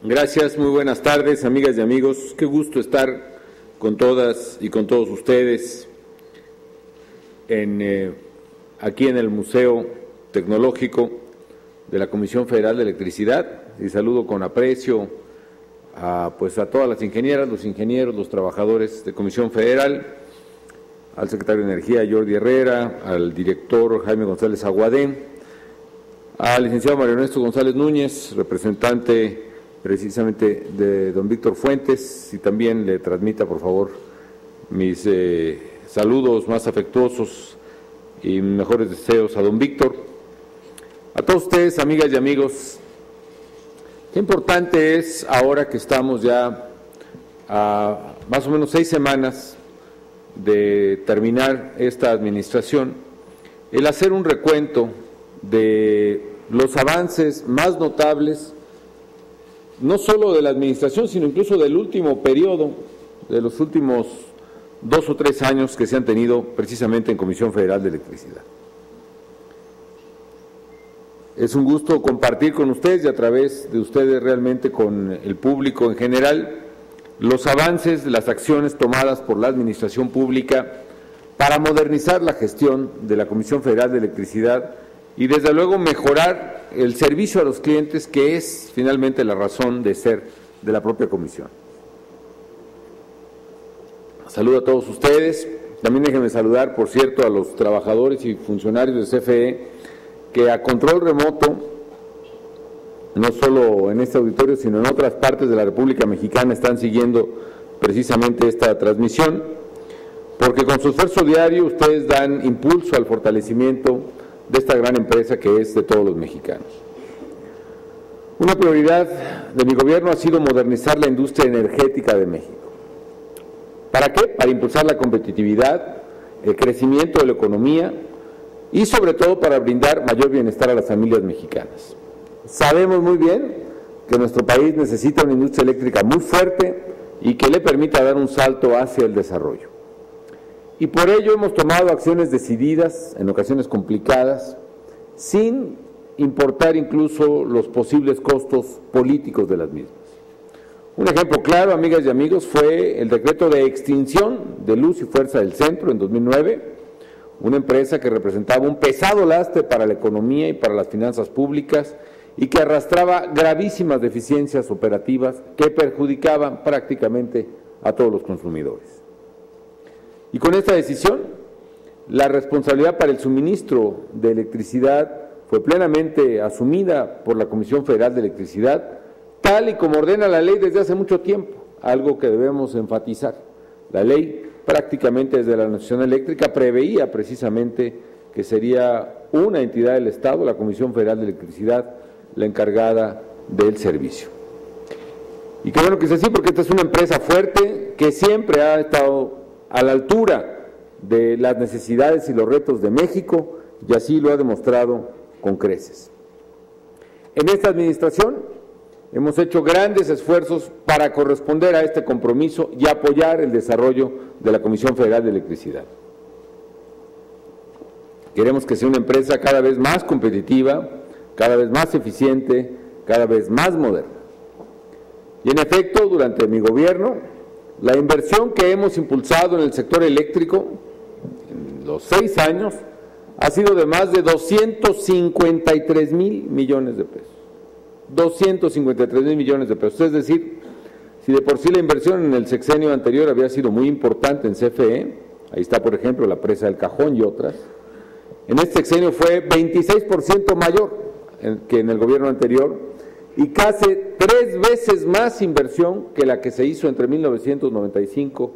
Gracias, muy buenas tardes, amigas y amigos. Qué gusto estar con todas y con todos ustedes aquí en el Museo Tecnológico de la Comisión Federal de Electricidad, y saludo con aprecio a todas las ingenieras, los ingenieros, los trabajadores de Comisión Federal, al secretario de Energía Jordi Herrera, al director Jaime González Aguadén, al licenciado Mario Ernesto González Núñez, representante precisamente de don Víctor Fuentes, y también le transmita por favor mis saludos más afectuosos y mejores deseos a don Víctor. A todos ustedes, amigas y amigos, qué importante es, ahora que estamos ya a más o menos 6 semanas de terminar esta administración, el hacer un recuento de los avances más notables, no solo de la administración, sino incluso del último periodo, de los últimos 2 o 3 años que se han tenido precisamente en Comisión Federal de Electricidad. Es un gusto compartir con ustedes y a través de ustedes realmente con el público en general los avances, las acciones tomadas por la administración pública para modernizar la gestión de la Comisión Federal de Electricidad y desde luego mejorar el servicio a los clientes, que es finalmente la razón de ser de la propia comisión. Saludo a todos ustedes. También déjenme saludar, por cierto, a los trabajadores y funcionarios de CFE que a control remoto, no solo en este auditorio, sino en otras partes de la República Mexicana, están siguiendo precisamente esta transmisión, porque con su esfuerzo diario ustedes dan impulso al fortalecimiento de esta gran empresa que es de todos los mexicanos. Una prioridad de mi gobierno ha sido modernizar la industria energética de México. ¿Para qué? Para impulsar la competitividad, el crecimiento de la economía y sobre todo para brindar mayor bienestar a las familias mexicanas. Sabemos muy bien que nuestro país necesita una industria eléctrica muy fuerte y que le permita dar un salto hacia el desarrollo. Y por ello hemos tomado acciones decididas, en ocasiones complicadas, sin importar incluso los posibles costos políticos de las mismas. Un ejemplo claro, amigas y amigos, fue el decreto de extinción de Luz y Fuerza del Centro en 2009, una empresa que representaba un pesado lastre para la economía y para las finanzas públicas y que arrastraba gravísimas deficiencias operativas que perjudicaban prácticamente a todos los consumidores. Y con esta decisión, la responsabilidad para el suministro de electricidad fue plenamente asumida por la Comisión Federal de Electricidad, tal y como ordena la ley desde hace mucho tiempo, algo que debemos enfatizar. La ley prácticamente desde la Nación Eléctrica preveía precisamente que sería una entidad del Estado, la Comisión Federal de Electricidad, la encargada del servicio. Y qué bueno que es así, porque esta es una empresa fuerte que siempre ha estado a la altura de las necesidades y los retos de México, y así lo ha demostrado con creces. En esta administración hemos hecho grandes esfuerzos para corresponder a este compromiso y apoyar el desarrollo de la Comisión Federal de Electricidad. Queremos que sea una empresa cada vez más competitiva, cada vez más eficiente, cada vez más moderna. Y en efecto, durante mi gobierno, la inversión que hemos impulsado en el sector eléctrico en los 6 años ha sido de más de 253,000 millones de pesos. 253,000 millones de pesos. Es decir, si de por sí la inversión en el sexenio anterior había sido muy importante en CFE, ahí está por ejemplo la presa del Cajón y otras, en este sexenio fue 26% mayor que en el gobierno anterior, y casi 3 veces más inversión que la que se hizo entre 1995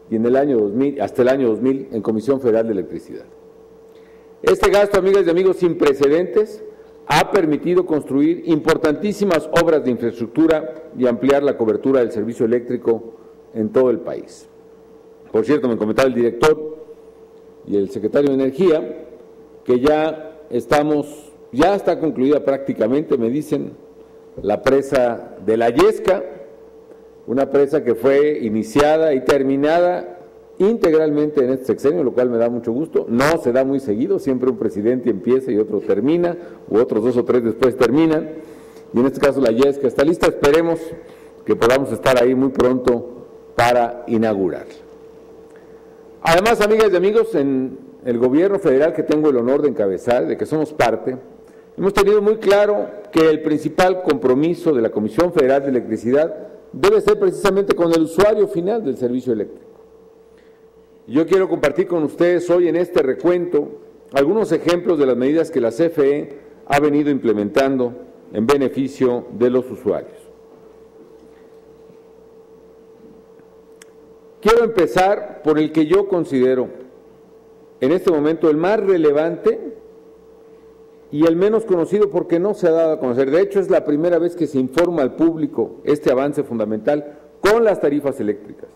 y en el año 2000, hasta el año 2000 en Comisión Federal de Electricidad. Este gasto, amigas y amigos, sin precedentes, ha permitido construir importantísimas obras de infraestructura y ampliar la cobertura del servicio eléctrico en todo el país. Por cierto, me comentaba el director y el secretario de Energía que ya está concluida prácticamente, me dicen, la presa de La Yesca, una presa que fue iniciada y terminada integralmente en este sexenio, lo cual me da mucho gusto. No se da muy seguido, siempre un presidente empieza y otro termina, u otros 2 o 3 después terminan, y en este caso la YES, que está lista. Esperemos que podamos estar ahí muy pronto para inaugurar. Además, amigas y amigos, en el gobierno federal que tengo el honor de encabezar, de que somos parte, hemos tenido muy claro que el principal compromiso de la Comisión Federal de Electricidad debe ser precisamente con el usuario final del servicio eléctrico. Yo quiero compartir con ustedes hoy en este recuento algunos ejemplos de las medidas que la CFE ha venido implementando en beneficio de los usuarios. Quiero empezar por el que yo considero en este momento el más relevante y el menos conocido porque no se ha dado a conocer. De hecho, es la primera vez que se informa al público este avance fundamental con las tarifas eléctricas.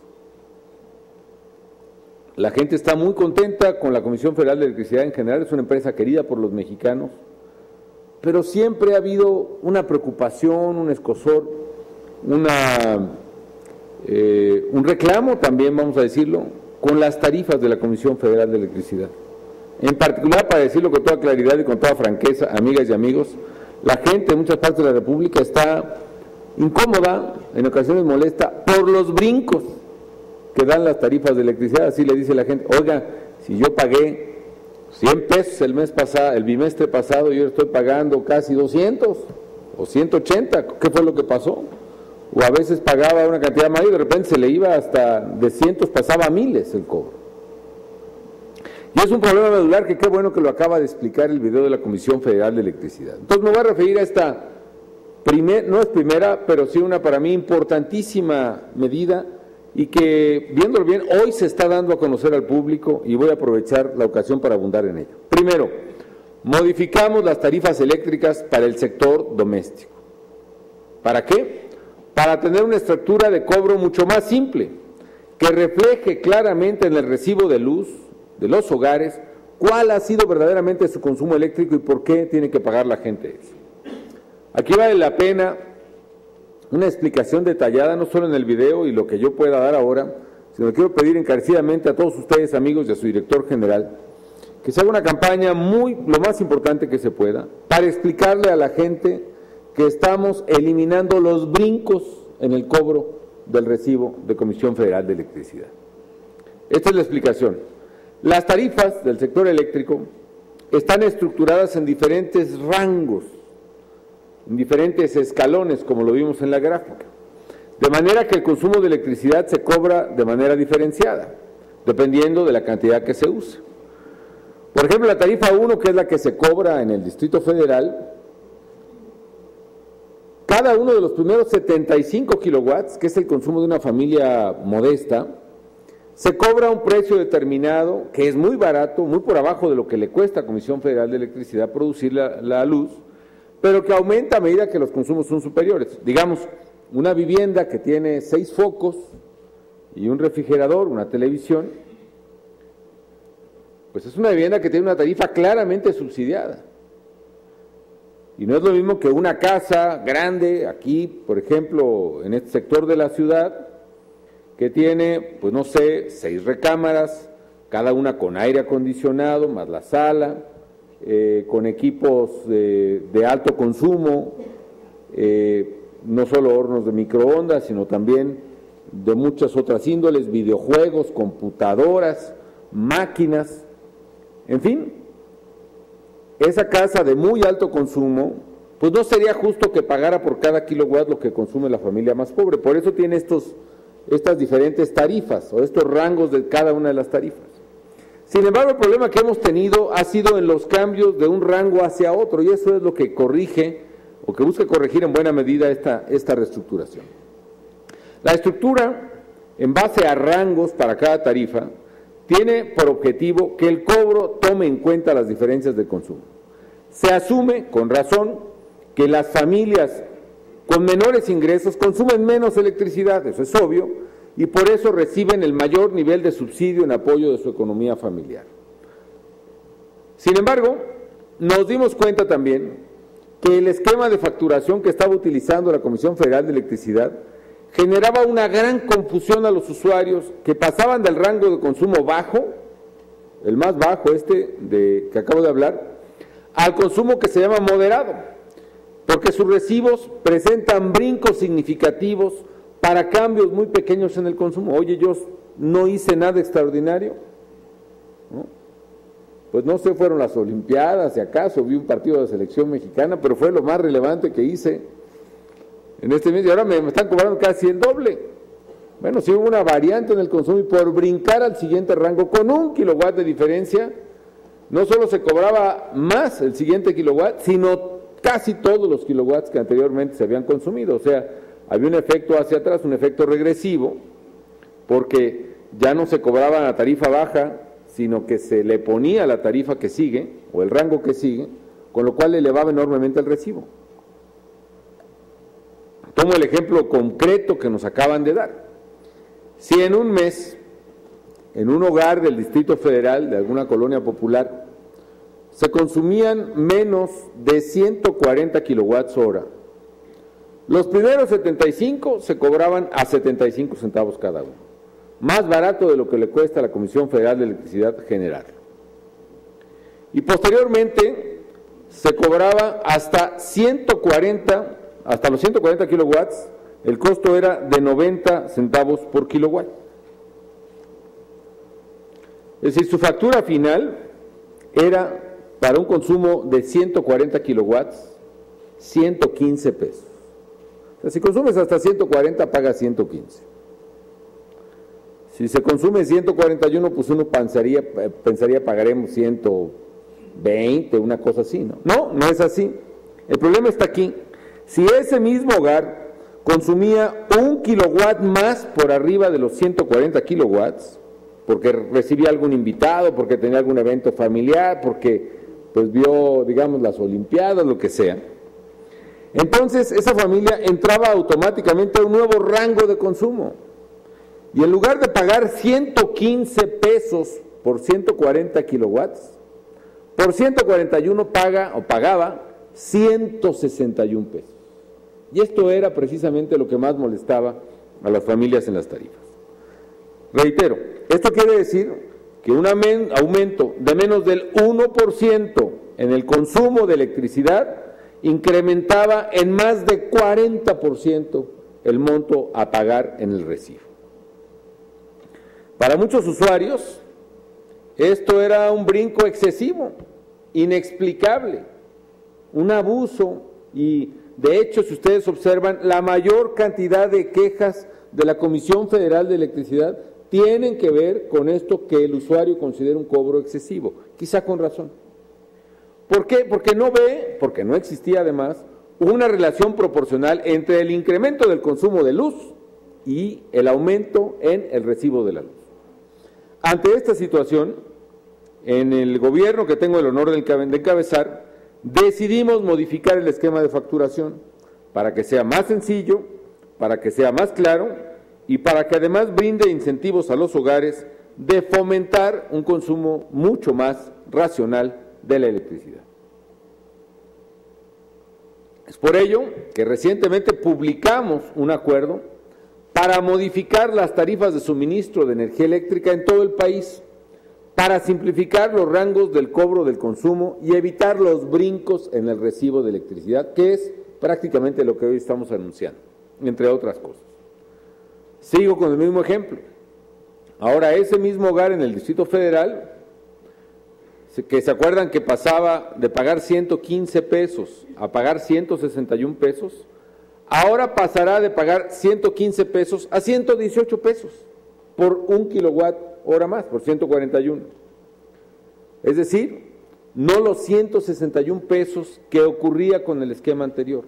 La gente está muy contenta con la Comisión Federal de Electricidad en general, es una empresa querida por los mexicanos, pero siempre ha habido una preocupación, un escozor, un reclamo también, vamos a decirlo, con las tarifas de la Comisión Federal de Electricidad. En particular, para decirlo con toda claridad y con toda franqueza, amigas y amigos, la gente en muchas partes de la República está incómoda, en ocasiones molesta, por los brincos que dan las tarifas de electricidad. Así le dice la gente: oiga, si yo pagué 100 pesos el bimestre pasado, yo estoy pagando casi 200 o 180, ¿qué fue lo que pasó? O a veces pagaba una cantidad mayor y de repente se le iba hasta de cientos, pasaba a miles el cobro. Y es un problema medular que qué bueno que lo acaba de explicar el video de la Comisión Federal de Electricidad. Entonces me voy a referir a esta, no es primera, pero sí una para mí importantísima medida, y que, viéndolo bien, hoy se está dando a conocer al público y voy a aprovechar la ocasión para abundar en ello. Primero, modificamos las tarifas eléctricas para el sector doméstico. ¿Para qué? Para tener una estructura de cobro mucho más simple, que refleje claramente en el recibo de luz de los hogares cuál ha sido verdaderamente su consumo eléctrico y por qué tiene que pagar la gente eso. Aquí vale la pena una explicación detallada, no solo en el video y lo que yo pueda dar ahora, sino que quiero pedir encarecidamente a todos ustedes, amigos, y a su director general, que se haga una campaña lo más importante que se pueda, para explicarle a la gente que estamos eliminando los brincos en el cobro del recibo de Comisión Federal de Electricidad. Esta es la explicación. Las tarifas del sector eléctrico están estructuradas en diferentes rangos, en diferentes escalones, como lo vimos en la gráfica, de manera que el consumo de electricidad se cobra de manera diferenciada, dependiendo de la cantidad que se use. Por ejemplo, la tarifa 1, que es la que se cobra en el Distrito Federal, cada uno de los primeros 75 kilowatts, que es el consumo de una familia modesta, se cobra un precio determinado, que es muy barato, muy por abajo de lo que le cuesta a Comisión Federal de Electricidad producir la luz, pero que aumenta a medida que los consumos son superiores. Digamos, una vivienda que tiene 6 focos y un refrigerador, una televisión, pues es una vivienda que tiene una tarifa claramente subsidiada. Y no es lo mismo que una casa grande, aquí, por ejemplo, en este sector de la ciudad, que tiene, pues no sé, 6 recámaras, cada una con aire acondicionado, más la sala, con equipos de alto consumo, no solo hornos de microondas, sino también de muchas otras índoles, videojuegos, computadoras, máquinas, en fin. Esa casa de muy alto consumo, pues no sería justo que pagara por cada kilowatt lo que consume la familia más pobre. Por eso tiene estas diferentes tarifas, o estos rangos de cada una de las tarifas. Sin embargo, el problema que hemos tenido ha sido en los cambios de un rango hacia otro, y eso es lo que corrige, o que busca corregir en buena medida esta reestructuración. La estructura, en base a rangos para cada tarifa, tiene por objetivo que el cobro tome en cuenta las diferencias de consumo. Se asume, con razón, que las familias con menores ingresos consumen menos electricidad, eso es obvio, y por eso reciben el mayor nivel de subsidio en apoyo de su economía familiar. Sin embargo, nos dimos cuenta también que el esquema de facturación que estaba utilizando la Comisión Federal de Electricidad generaba una gran confusión a los usuarios que pasaban del rango de consumo bajo, el más bajo que acabo de hablar, al consumo que se llama moderado. ¿Por que sus recibos presentan brincos significativos para cambios muy pequeños en el consumo. Oye, yo no hice nada extraordinario, ¿no? Pues no sé, fueron las Olimpiadas, si acaso vi un partido de selección mexicana, pero fue lo más relevante que hice en este mes y ahora me están cobrando casi el doble. Bueno, sí hubo una variante en el consumo y por brincar al siguiente rango con 1 kilowatt de diferencia, no solo se cobraba más el siguiente kilowatt, sino casi todos los kilowatts que anteriormente se habían consumido. O sea, había un efecto hacia atrás, un efecto regresivo, porque ya no se cobraba la tarifa baja, sino que se le ponía la tarifa que sigue, o el rango que sigue, con lo cual elevaba enormemente el recibo. Tomo el ejemplo concreto que nos acaban de dar. Si en un mes, en un hogar del Distrito Federal, de alguna colonia popular, se consumían menos de 140 kilowatts hora, los primeros 75 se cobraban a 75 centavos cada uno, más barato de lo que le cuesta a la Comisión Federal de Electricidad generar. Y posteriormente se cobraba hasta los 140 kilowatts, el costo era de 90 centavos por kilowatt. Es decir, su factura final era, para un consumo de 140 kilowatts, 115 pesos. O sea, si consumes hasta 140, pagas 115. Si se consume 141, pues uno pensaría pagaremos 120, una cosa así, ¿no? No, no es así. El problema está aquí. Si ese mismo hogar consumía 1 kilowatt más por arriba de los 140 kilowatts, porque recibía algún invitado, porque tenía algún evento familiar, porque pues vio, digamos, las Olimpiadas, lo que sea, entonces esa familia entraba automáticamente a un nuevo rango de consumo. Y en lugar de pagar 115 pesos por 140 kilowatts, por 141 pagaba 161 pesos. Y esto era precisamente lo que más molestaba a las familias en las tarifas. Reitero, esto quiere decir que un aumento de menos del 1% en el consumo de electricidad incrementaba en más de 40% el monto a pagar en el recibo. Para muchos usuarios, esto era un brinco excesivo, inexplicable, un abuso y, de hecho, si ustedes observan, la mayor cantidad de quejas de la Comisión Federal de Electricidad tienen que ver con esto que el usuario considera un cobro excesivo, quizá con razón. ¿Por qué? Porque no existía además una relación proporcional entre el incremento del consumo de luz y el aumento en el recibo de la luz. Ante esta situación, en el gobierno que tengo el honor de encabezar, decidimos modificar el esquema de facturación para que sea más sencillo, para que sea más claro y para que además brinde incentivos a los hogares de fomentar un consumo mucho más racional de la electricidad. Es por ello que recientemente publicamos un acuerdo para modificar las tarifas de suministro de energía eléctrica en todo el país, para simplificar los rangos del cobro del consumo y evitar los brincos en el recibo de electricidad, que es prácticamente lo que hoy estamos anunciando, entre otras cosas. Sigo con el mismo ejemplo. Ahora, ese mismo hogar en el Distrito Federal, que se acuerdan que pasaba de pagar 115 pesos a pagar 161 pesos, ahora pasará de pagar 115 pesos a 118 pesos por 1 kilowatt hora más, por 141. Es decir, no los 161 pesos que ocurría con el esquema anterior.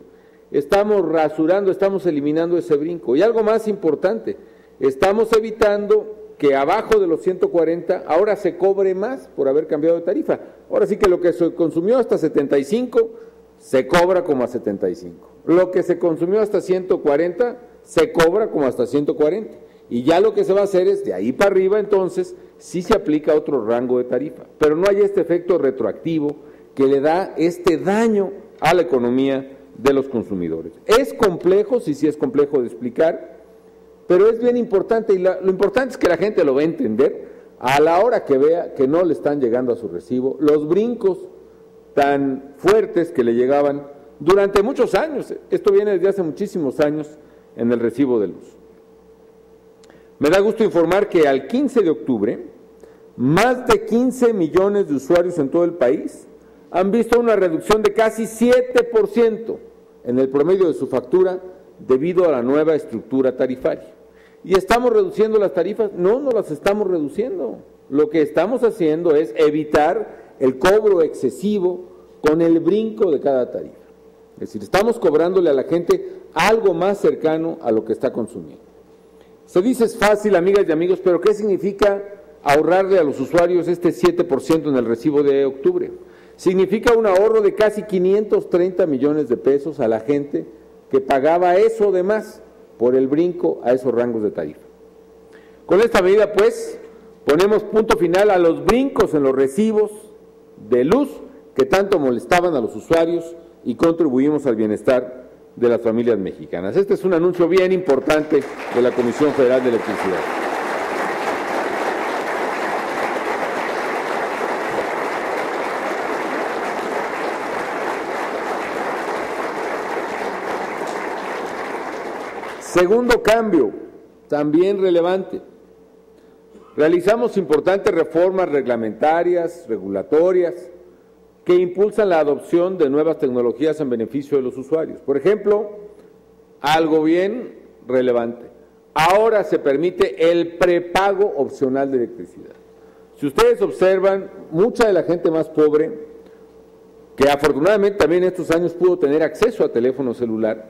Estamos rasurando, estamos eliminando ese brinco. Y algo más importante, estamos evitando que abajo de los 140 ahora se cobre más por haber cambiado de tarifa. Ahora sí que lo que se consumió hasta 75 se cobra como a 75. Lo que se consumió hasta 140 se cobra como hasta 140. Y ya lo que se va a hacer es de ahí para arriba, entonces sí se aplica otro rango de tarifa. Pero no hay este efecto retroactivo que le da este daño a la economía de los consumidores. Es complejo, sí es complejo de explicar, pero es bien importante y lo importante es que la gente lo va a entender a la hora que vea que no le están llegando a su recibo los brincos tan fuertes que le llegaban durante muchos años. Esto viene desde hace muchísimos años en el recibo de luz. Me da gusto informar que al 15 de octubre, más de 15 millones de usuarios en todo el país han visto una reducción de casi 7% en el promedio de su factura debido a la nueva estructura tarifaria. ¿Y estamos reduciendo las tarifas? No, no las estamos reduciendo. Lo que estamos haciendo es evitar el cobro excesivo con el brinco de cada tarifa. Es decir, estamos cobrándole a la gente algo más cercano a lo que está consumiendo. Se dice es fácil, amigas y amigos, pero ¿qué significa ahorrarle a los usuarios este 7% en el recibo de octubre? Significa un ahorro de casi 530 millones de pesos a la gente que pagaba eso de más por el brinco a esos rangos de tarifa. Con esta medida, pues, ponemos punto final a los brincos en los recibos de luz que tanto molestaban a los usuarios y contribuimos al bienestar de las familias mexicanas. Este es un anuncio bien importante de la Comisión Federal de Electricidad. Segundo cambio, también relevante. Realizamos importantes reformas reglamentarias, regulatorias, que impulsan la adopción de nuevas tecnologías en beneficio de los usuarios. Por ejemplo, algo bien relevante, ahora se permite el prepago opcional de electricidad. Si ustedes observan, mucha de la gente más pobre, que afortunadamente también en estos años pudo tener acceso a teléfono celular,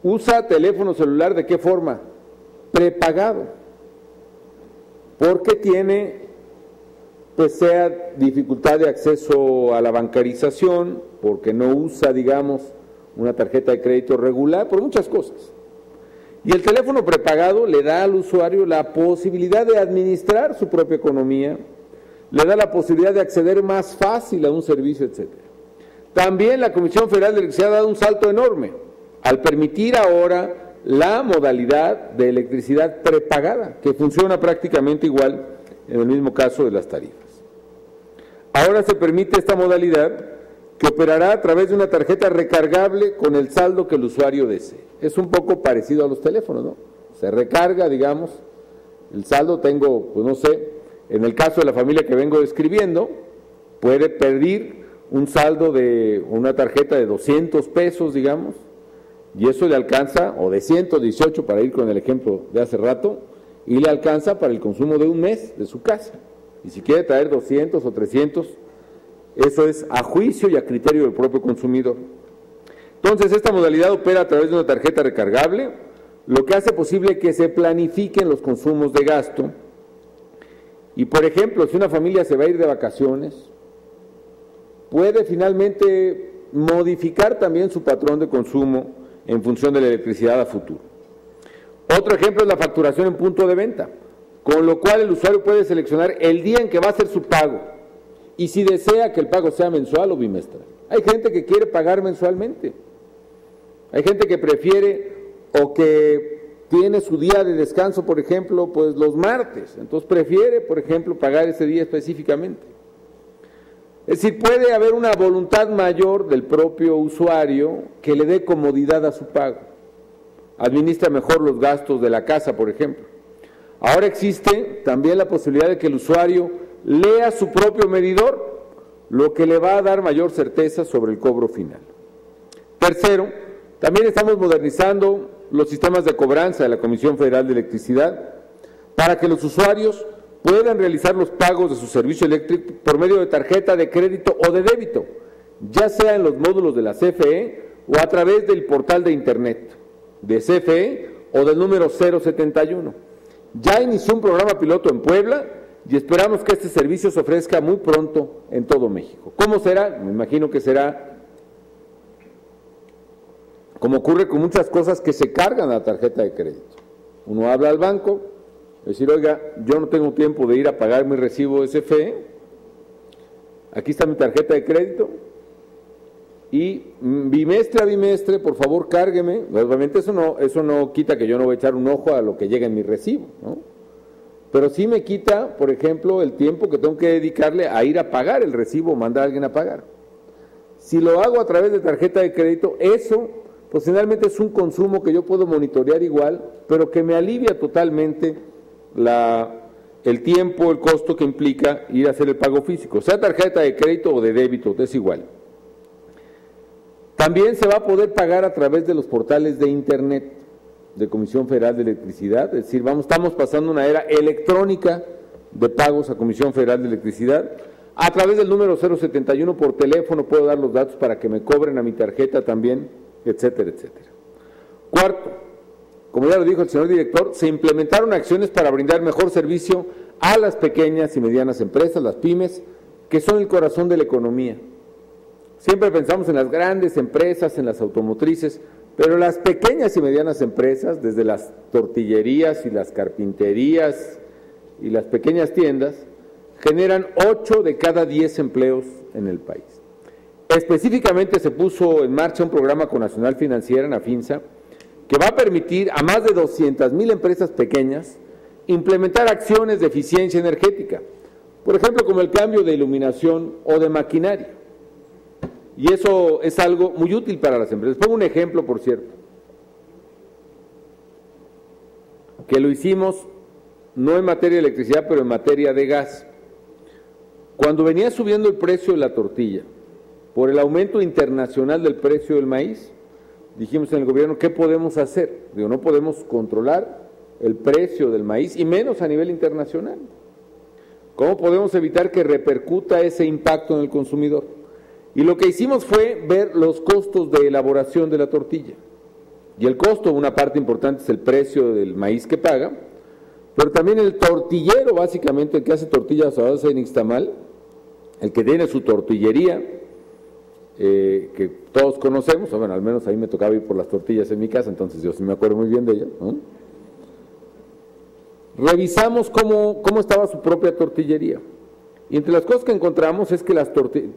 usa teléfono celular ¿de qué forma? Prepagado, porque tiene pues sea dificultad de acceso a la bancarización, porque no usa, digamos, una tarjeta de crédito regular, por muchas cosas. Y el teléfono prepagado le da al usuario la posibilidad de administrar su propia economía, le da la posibilidad de acceder más fácil a un servicio, etc. También la Comisión Federal de Electricidad ha dado un salto enorme al permitir ahora la modalidad de electricidad prepagada, que funciona prácticamente igual en el mismo caso de las tarifas. Ahora se permite esta modalidad que operará a través de una tarjeta recargable con el saldo que el usuario desee. Es un poco parecido a los teléfonos, ¿no? Se recarga, digamos, el saldo tengo, pues no sé, en el caso de la familia que vengo describiendo, puede pedir un saldo de una tarjeta de 200 pesos, digamos, y eso le alcanza, o de 118 para ir con el ejemplo de hace rato, y le alcanza para el consumo de un mes de su casa. Y si quiere traer 200 o 300, eso es a juicio y a criterio del propio consumidor. Entonces, esta modalidad opera a través de una tarjeta recargable, lo que hace posible que se planifiquen los consumos de gasto. Y, por ejemplo, si una familia se va a ir de vacaciones, puede finalmente modificar también su patrón de consumo en función de la electricidad a futuro. Otro ejemplo es la facturación en punto de venta, con lo cual el usuario puede seleccionar el día en que va a hacer su pago y si desea que el pago sea mensual o bimestral. Hay gente que quiere pagar mensualmente, hay gente que prefiere o que tiene su día de descanso, por ejemplo, pues los martes, entonces prefiere, por ejemplo, pagar ese día específicamente. Es decir, puede haber una voluntad mayor del propio usuario que le dé comodidad a su pago. Administra mejor los gastos de la casa, por ejemplo. Ahora existe también la posibilidad de que el usuario lea su propio medidor, lo que le va a dar mayor certeza sobre el cobro final. Tercero, también estamos modernizando los sistemas de cobranza de la Comisión Federal de Electricidad para que los usuarios puedan realizar los pagos de su servicio eléctrico por medio de tarjeta de crédito o de débito, ya sea en los módulos de la CFE o a través del portal de internet de CFE o del número 071. Ya inició un programa piloto en Puebla y esperamos que este servicio se ofrezca muy pronto en todo México. ¿Cómo será? Me imagino que será como ocurre con muchas cosas que se cargan a la tarjeta de crédito. Uno habla al banco, decir, oiga, yo no tengo tiempo de ir a pagar mi recibo de CFE, aquí está mi tarjeta de crédito, y bimestre a bimestre, por favor, cárgueme. Obviamente eso no quita que yo no voy a echar un ojo a lo que llega en mi recibo, ¿no? Pero sí me quita, por ejemplo, el tiempo que tengo que dedicarle a ir a pagar el recibo o mandar a alguien a pagar. Si lo hago a través de tarjeta de crédito, eso pues finalmente es un consumo que yo puedo monitorear igual, pero que me alivia totalmente el tiempo, el costo que implica ir a hacer el pago físico, sea tarjeta de crédito o de débito, es igual. También se va a poder pagar a través de los portales de Internet de Comisión Federal de Electricidad, es decir, estamos pasando una era electrónica de pagos a Comisión Federal de Electricidad. A través del número 071 por teléfono puedo dar los datos para que me cobren a mi tarjeta también, etcétera, etcétera. Cuarto, como ya lo dijo el señor director, se implementaron acciones para brindar mejor servicio a las pequeñas y medianas empresas, las pymes, que son el corazón de la economía. Siempre pensamos en las grandes empresas, en las automotrices, pero las pequeñas y medianas empresas, desde las tortillerías y las carpinterías y las pequeñas tiendas, generan 8 de cada 10 empleos en el país. Específicamente se puso en marcha un programa con Nacional Financiera, Nafinsa, que va a permitir a más de 200,000 empresas pequeñas implementar acciones de eficiencia energética, por ejemplo, como el cambio de iluminación o de maquinaria. Y eso es algo muy útil para las empresas. Pongo un ejemplo, por cierto, que lo hicimos no en materia de electricidad, pero en materia de gas. Cuando venía subiendo el precio de la tortilla, por el aumento internacional del precio del maíz, dijimos en el gobierno, ¿qué podemos hacer? Digo, no podemos controlar el precio del maíz, y menos a nivel internacional. ¿Cómo podemos evitar que repercuta ese impacto en el consumidor? Y lo que hicimos fue ver los costos de elaboración de la tortilla. Y el costo, una parte importante, es el precio del maíz que paga, pero también el tortillero, básicamente, el que hace tortillas a base de nixtamal, el que tiene su tortillería, que todos conocemos, bueno, al menos ahí me tocaba ir por las tortillas en mi casa, entonces yo sí me acuerdo muy bien de ella, ¿no? Revisamos cómo estaba su propia tortillería, y entre las cosas que encontramos es que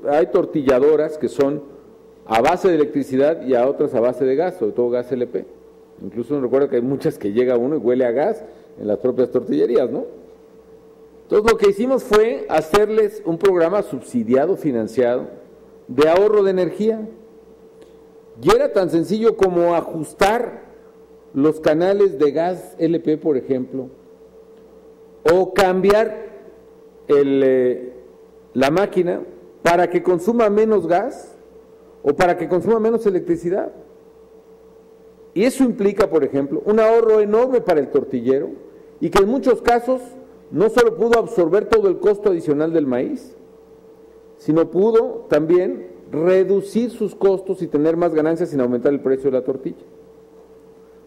hay tortilladoras que son a base de electricidad y a otras a base de gas, sobre todo gas LP. Incluso me recuerdo que hay muchas que llega uno y huele a gas en las propias tortillerías, ¿no? Entonces lo que hicimos fue hacerles un programa subsidiado, financiado, de ahorro de energía. Y era tan sencillo como ajustar los canales de gas LP, por ejemplo, o cambiar la máquina para que consuma menos gas o para que consuma menos electricidad. Y eso implica, por ejemplo, un ahorro enorme para el tortillero, y que en muchos casos no solo pudo absorber todo el costo adicional del maíz, sino pudo también reducir sus costos y tener más ganancias sin aumentar el precio de la tortilla.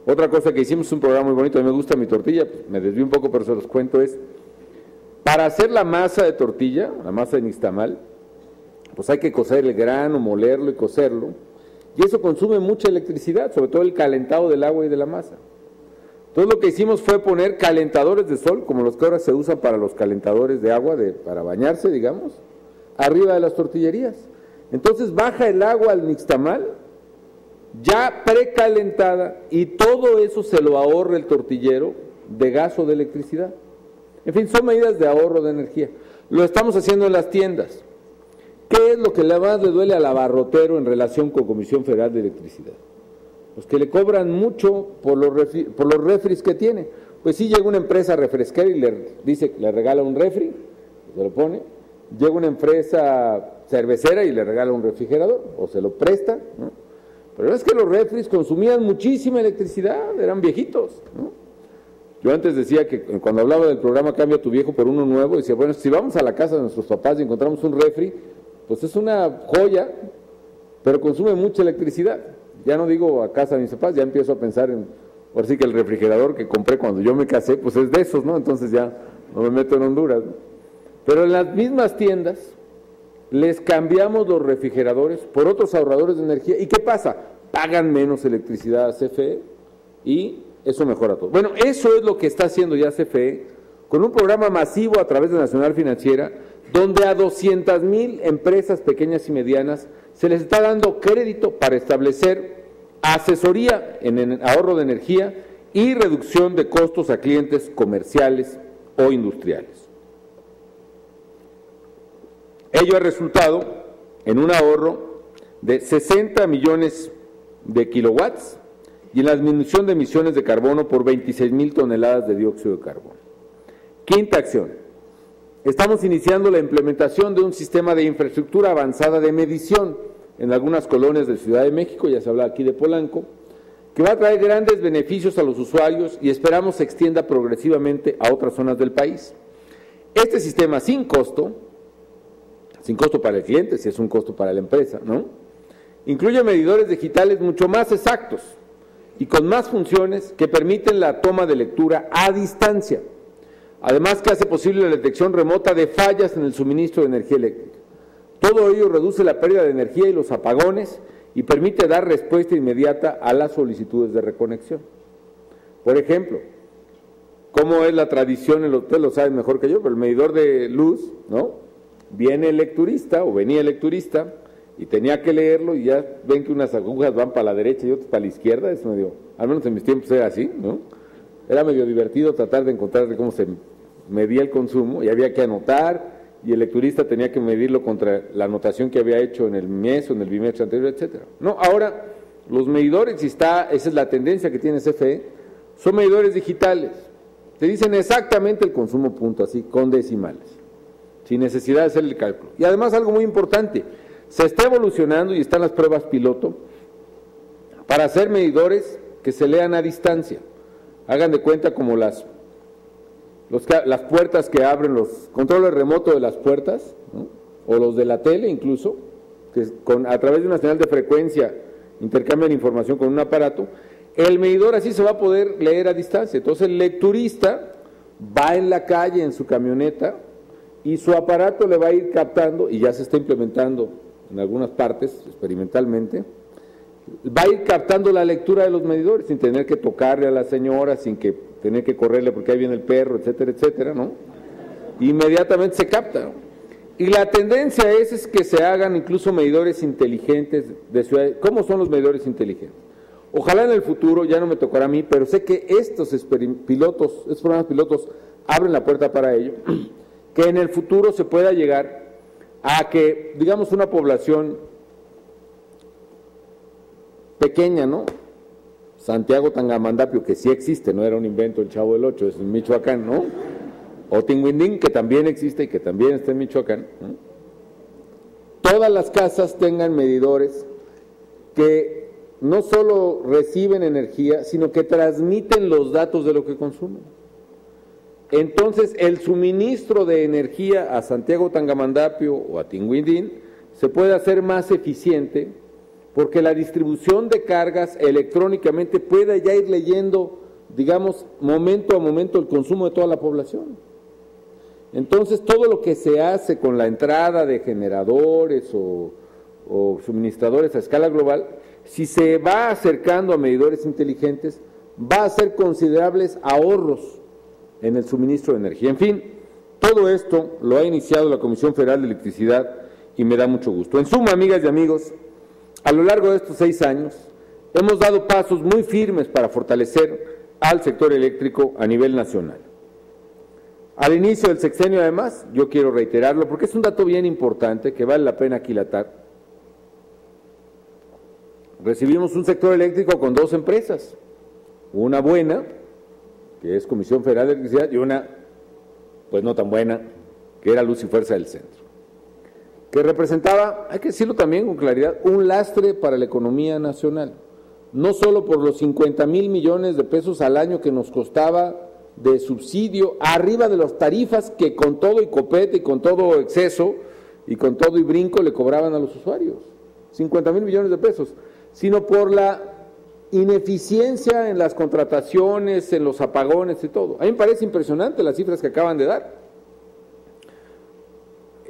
Otra cosa que hicimos, un programa muy bonito, a mí me gusta mi tortilla, pues me desvío un poco, pero se los cuento, es para hacer la masa de tortilla, la masa de nixtamal, pues hay que cocer el grano, molerlo y cocerlo, y eso consume mucha electricidad, sobre todo el calentado del agua y de la masa. Entonces lo que hicimos fue poner calentadores de sol, como los que ahora se usan para los calentadores de agua, para bañarse, digamos, arriba de las tortillerías. Entonces baja el agua al nixtamal, ya precalentada, y todo eso se lo ahorra el tortillero de gas o de electricidad. En fin, son medidas de ahorro de energía. Lo estamos haciendo en las tiendas. ¿Qué es lo que más le duele al abarrotero en relación con Comisión Federal de Electricidad? Pues que le cobran mucho por los refris que tiene. Pues sí, llega una empresa refresquera y le dice que le regala un refri, se lo pone. Llega una empresa cervecera y le regala un refrigerador, o se lo presta, ¿no? Pero es que los refris consumían muchísima electricidad, eran viejitos, ¿no? Yo antes decía que cuando hablaba del programa Cambia tu viejo por uno nuevo, decía, bueno, si vamos a la casa de nuestros papás y encontramos un refri, pues es una joya, pero consume mucha electricidad. Ya no digo a casa de mis papás, ya empiezo a pensar en, por sí que el refrigerador que compré cuando yo me casé, pues es de esos, ¿no? Entonces ya no me meto en Honduras, ¿no? Pero en las mismas tiendas les cambiamos los refrigeradores por otros ahorradores de energía. ¿Y qué pasa? Pagan menos electricidad a CFE y eso mejora todo. Bueno, eso es lo que está haciendo ya CFE con un programa masivo a través de Nacional Financiera, donde a 200,000 empresas pequeñas y medianas se les está dando crédito para establecer asesoría en ahorro de energía y reducción de costos a clientes comerciales o industriales. Ello ha resultado en un ahorro de 60 millones de kilowatts y en la disminución de emisiones de carbono por 26,000 toneladas de dióxido de carbono. Quinta acción. Estamos iniciando la implementación de un sistema de infraestructura avanzada de medición en algunas colonias de Ciudad de México, ya se habla aquí de Polanco, que va a traer grandes beneficios a los usuarios y esperamos se extienda progresivamente a otras zonas del país. Este sistema sin costo para el cliente, si es un costo para la empresa, ¿no? Incluye medidores digitales mucho más exactos y con más funciones que permiten la toma de lectura a distancia. Además que hace posible la detección remota de fallas en el suministro de energía eléctrica. Todo ello reduce la pérdida de energía y los apagones y permite dar respuesta inmediata a las solicitudes de reconexión. Por ejemplo, ¿cómo es la tradición? Usted lo sabe mejor que yo, pero el medidor de luz, ¿no? Viene el lecturista o venía el lecturista y tenía que leerlo y ya ven que unas agujas van para la derecha y otras para la izquierda, es medio, al menos en mis tiempos era así, ¿no? Era medio divertido tratar de encontrar cómo se medía el consumo y había que anotar y el lecturista tenía que medirlo contra la anotación que había hecho en el mes o en el bimestre anterior, etcétera. No, ahora los medidores, y esa es la tendencia que tiene CFE, son medidores digitales. Te dicen exactamente el consumo punto, así, con decimales, sin necesidad de hacer el cálculo. Y además algo muy importante, se está evolucionando y están las pruebas piloto para hacer medidores que se lean a distancia. Hagan de cuenta como las puertas que abren, los controles remotos de las puertas, ¿no? O los de la tele incluso, que a través de una señal de frecuencia intercambian información con un aparato. El medidor así se va a poder leer a distancia. Entonces el lecturista va en la calle en su camioneta y su aparato le va a ir captando, y ya se está implementando en algunas partes experimentalmente, va a ir captando la lectura de los medidores sin tener que tocarle a la señora, sin que tener que correrle porque ahí viene el perro, etcétera, etcétera, ¿no? Inmediatamente se capta, ¿no? Y la tendencia es que se hagan incluso medidores inteligentes de ciudades. ¿Cómo son los medidores inteligentes? Ojalá en el futuro, ya no me tocará a mí, pero sé que estos programas pilotos abren la puerta para ello, que en el futuro se pueda llegar a que, digamos, una población pequeña, ¿no? Santiago Tangamandapio, que sí existe, no era un invento el Chavo del Ocho, es en Michoacán, ¿no? O Tinguindín, que también existe y que también está en Michoacán, ¿no? Todas las casas tengan medidores que no solo reciben energía, sino que transmiten los datos de lo que consumen. Entonces, el suministro de energía a Santiago Tangamandapio o a Tinguindín se puede hacer más eficiente porque la distribución de cargas electrónicamente puede ya ir leyendo, digamos, momento a momento el consumo de toda la población. Entonces, todo lo que se hace con la entrada de generadores o suministradores a escala global, si se va acercando a medidores inteligentes, va a ser considerables ahorros en el suministro de energía. En fin, todo esto lo ha iniciado la Comisión Federal de Electricidad y me da mucho gusto. En suma, amigas y amigos, a lo largo de estos 6 años hemos dado pasos muy firmes para fortalecer al sector eléctrico a nivel nacional. Al inicio del sexenio, además, yo quiero reiterarlo porque es un dato bien importante que vale la pena aquilatar. Recibimos un sector eléctrico con 2 empresas, una buena, que es Comisión Federal de Electricidad, y una, pues no tan buena, que era Luz y Fuerza del Centro, que representaba, hay que decirlo también con claridad, un lastre para la economía nacional, no solo por los 50,000 millones de pesos al año que nos costaba de subsidio, arriba de las tarifas que con todo y copete y con todo exceso y con todo y brinco le cobraban a los usuarios, 50,000 millones de pesos, sino por la ineficiencia en las contrataciones, en los apagones y todo. A mí me parece impresionante las cifras que acaban de dar.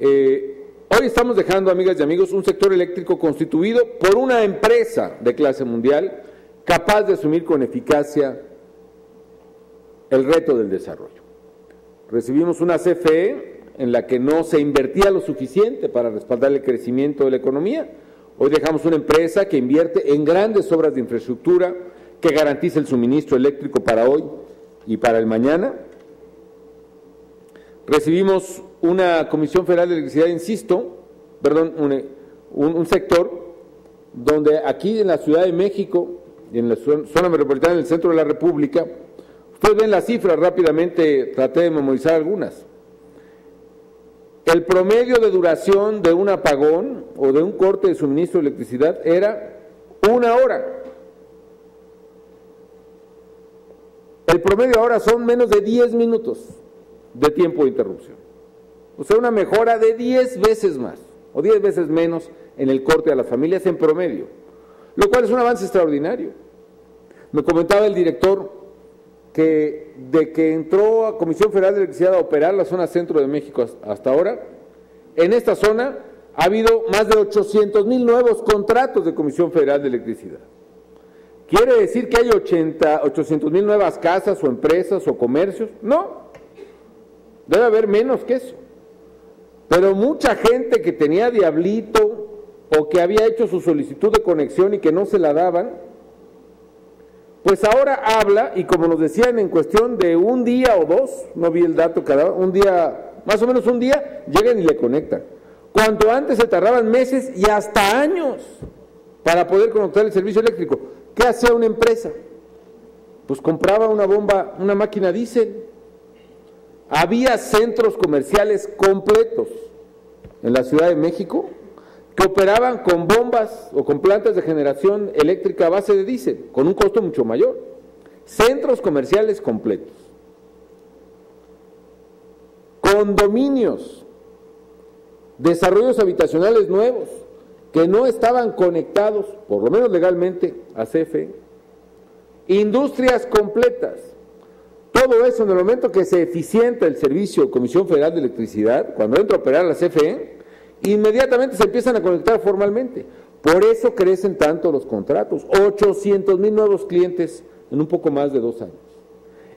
Hoy estamos dejando, amigas y amigos, un sector eléctrico constituido por una empresa de clase mundial capaz de asumir con eficacia el reto del desarrollo. Recibimos una CFE en la que no se invertía lo suficiente para respaldar el crecimiento de la economía. Hoy dejamos una empresa que invierte en grandes obras de infraestructura, que garantiza el suministro eléctrico para hoy y para el mañana. Recibimos una Comisión Federal de Electricidad, insisto, un sector donde aquí en la Ciudad de México, y en la zona metropolitana del centro de la República, ustedes ven las cifras rápidamente, traté de memorizar algunas. El promedio de duración de un apagón o de un corte de suministro de electricidad era 1 hora. El promedio ahora son menos de 10 minutos de tiempo de interrupción. O sea, una mejora de 10 veces más o 10 veces menos en el corte a las familias en promedio, lo cual es un avance extraordinario. Me comentaba el director que de que entró a Comisión Federal de Electricidad a operar la zona centro de México hasta ahora, en esta zona ha habido más de 800,000 nuevos contratos de Comisión Federal de Electricidad. ¿Quiere decir que hay 800,000 nuevas casas o empresas o comercios? No, debe haber menos que eso. Pero mucha gente que tenía diablito o que había hecho su solicitud de conexión y que no se la daban, pues ahora habla, y como nos decían, en cuestión de un día o dos, no vi el dato cada un día, más o menos un día, llegan y le conectan. Cuanto antes se tardaban meses y hasta años para poder conectar el servicio eléctrico. ¿Qué hacía una empresa? Pues compraba una bomba, una máquina diésel. Había centros comerciales completos en la Ciudad de México que operaban con bombas o con plantas de generación eléctrica a base de diésel, con un costo mucho mayor. Centros comerciales completos. Condominios, desarrollos habitacionales nuevos que no estaban conectados, por lo menos legalmente, a CFE. Industrias completas. Todo eso en el momento que se eficienta el servicio Comisión Federal de Electricidad, cuando entra a operar la CFE, inmediatamente se empiezan a conectar formalmente. Por eso crecen tanto los contratos, 800,000 nuevos clientes en un poco más de 2 años.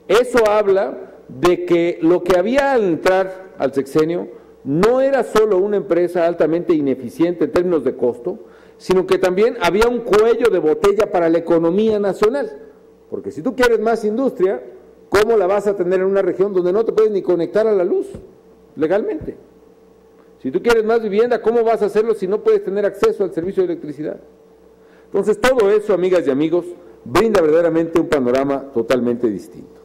Eso habla de que lo que había al entrar al sexenio no era solo una empresa altamente ineficiente en términos de costo, sino que también había un cuello de botella para la economía nacional. Porque si tú quieres más industria, ¿cómo la vas a tener en una región donde no te puedes ni conectar a la luz legalmente? Si tú quieres más vivienda, ¿cómo vas a hacerlo si no puedes tener acceso al servicio de electricidad? Entonces, todo eso, amigas y amigos, brinda verdaderamente un panorama totalmente distinto.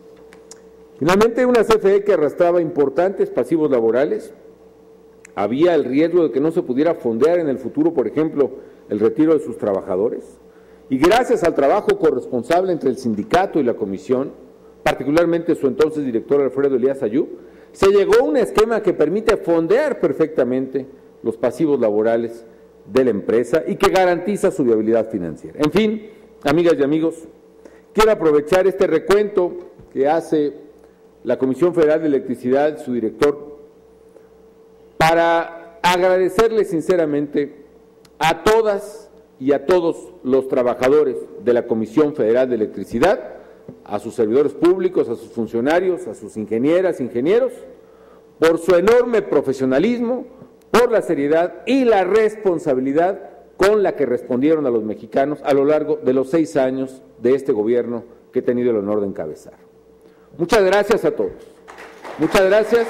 Finalmente, una CFE que arrastraba importantes pasivos laborales. Había el riesgo de que no se pudiera fondear en el futuro, por ejemplo, el retiro de sus trabajadores. Y gracias al trabajo corresponsable entre el sindicato y la comisión, particularmente su entonces director Alfredo Elías Ayub, se llegó a un esquema que permite fondear perfectamente los pasivos laborales de la empresa y que garantiza su viabilidad financiera. En fin, amigas y amigos, quiero aprovechar este recuento que hace la Comisión Federal de Electricidad, su director, para agradecerle sinceramente a todas y a todos los trabajadores de la Comisión Federal de Electricidad, a sus servidores públicos, a sus funcionarios, a sus ingenieras, ingenieros, por su enorme profesionalismo, por la seriedad y la responsabilidad con la que respondieron a los mexicanos a lo largo de los 6 años de este gobierno que he tenido el honor de encabezar. Muchas gracias a todos. Muchas gracias.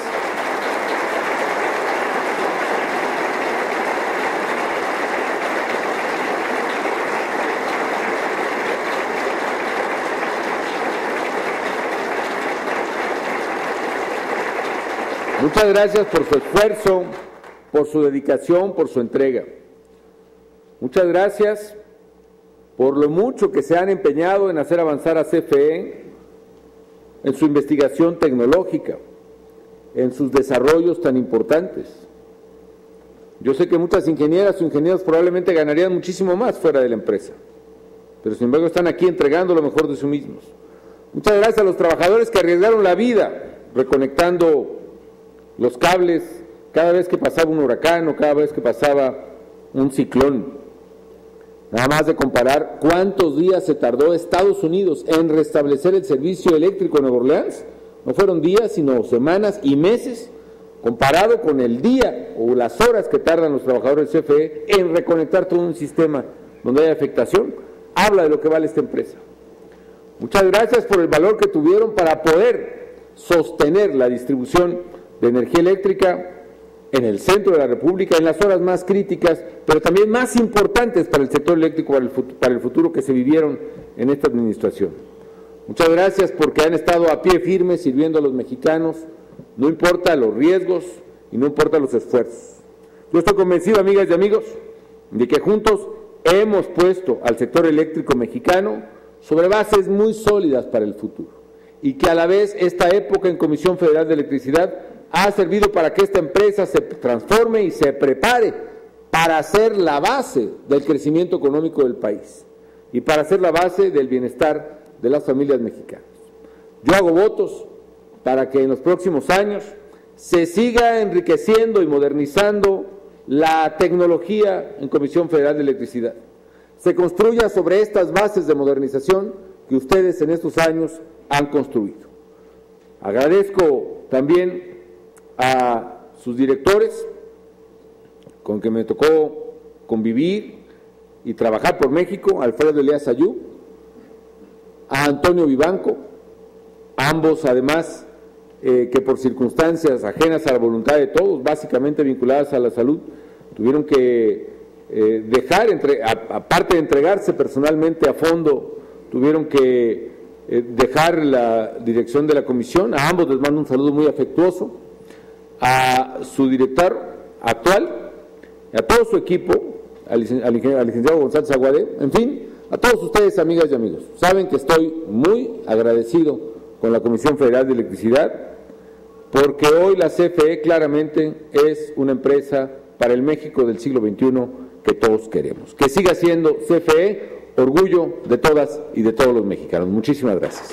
Muchas gracias por su esfuerzo, por su dedicación, por su entrega. Muchas gracias por lo mucho que se han empeñado en hacer avanzar a CFE en su investigación tecnológica, en sus desarrollos tan importantes. Yo sé que muchas ingenieras o ingenieros probablemente ganarían muchísimo más fuera de la empresa, pero sin embargo están aquí entregando lo mejor de sí mismos. Muchas gracias a los trabajadores que arriesgaron la vida reconectando los cables cada vez que pasaba un huracán o cada vez que pasaba un ciclón. Nada más de comparar cuántos días se tardó Estados Unidos en restablecer el servicio eléctrico en Nueva Orleans, no fueron días sino semanas y meses, comparado con el día o las horas que tardan los trabajadores del CFE en reconectar todo un sistema donde hay afectación, habla de lo que vale esta empresa. Muchas gracias por el valor que tuvieron para poder sostener la distribución de energía eléctrica en el centro de la República, en las horas más críticas, pero también más importantes para el sector eléctrico, para el futuro que se vivieron en esta administración. Muchas gracias porque han estado a pie firme sirviendo a los mexicanos, no importa los riesgos y no importa los esfuerzos. Yo estoy convencido, amigas y amigos, de que juntos hemos puesto al sector eléctrico mexicano sobre bases muy sólidas para el futuro y que a la vez esta época en Comisión Federal de Electricidad ha servido para que esta empresa se transforme y se prepare para ser la base del crecimiento económico del país y para ser la base del bienestar de las familias mexicanas. Yo hago votos para que en los próximos años se siga enriqueciendo y modernizando la tecnología en Comisión Federal de Electricidad. Se construya sobre estas bases de modernización que ustedes en estos años han construido. Agradezco también a sus directores, con que me tocó convivir y trabajar por México, Alfredo Elías Ayú, a Antonio Vivanco, ambos además que por circunstancias ajenas a la voluntad de todos, básicamente vinculadas a la salud, tuvieron que dejar, aparte de entregarse personalmente a fondo, tuvieron que dejar la dirección de la comisión. A ambos les mando un saludo muy afectuoso, a su director actual, a todo su equipo, al licenciado González Aguadé, en fin, a todos ustedes, amigas y amigos. Saben que estoy muy agradecido con la Comisión Federal de Electricidad, porque hoy la CFE claramente es una empresa para el México del siglo XXI que todos queremos. Que siga siendo CFE orgullo de todas y de todos los mexicanos. Muchísimas gracias.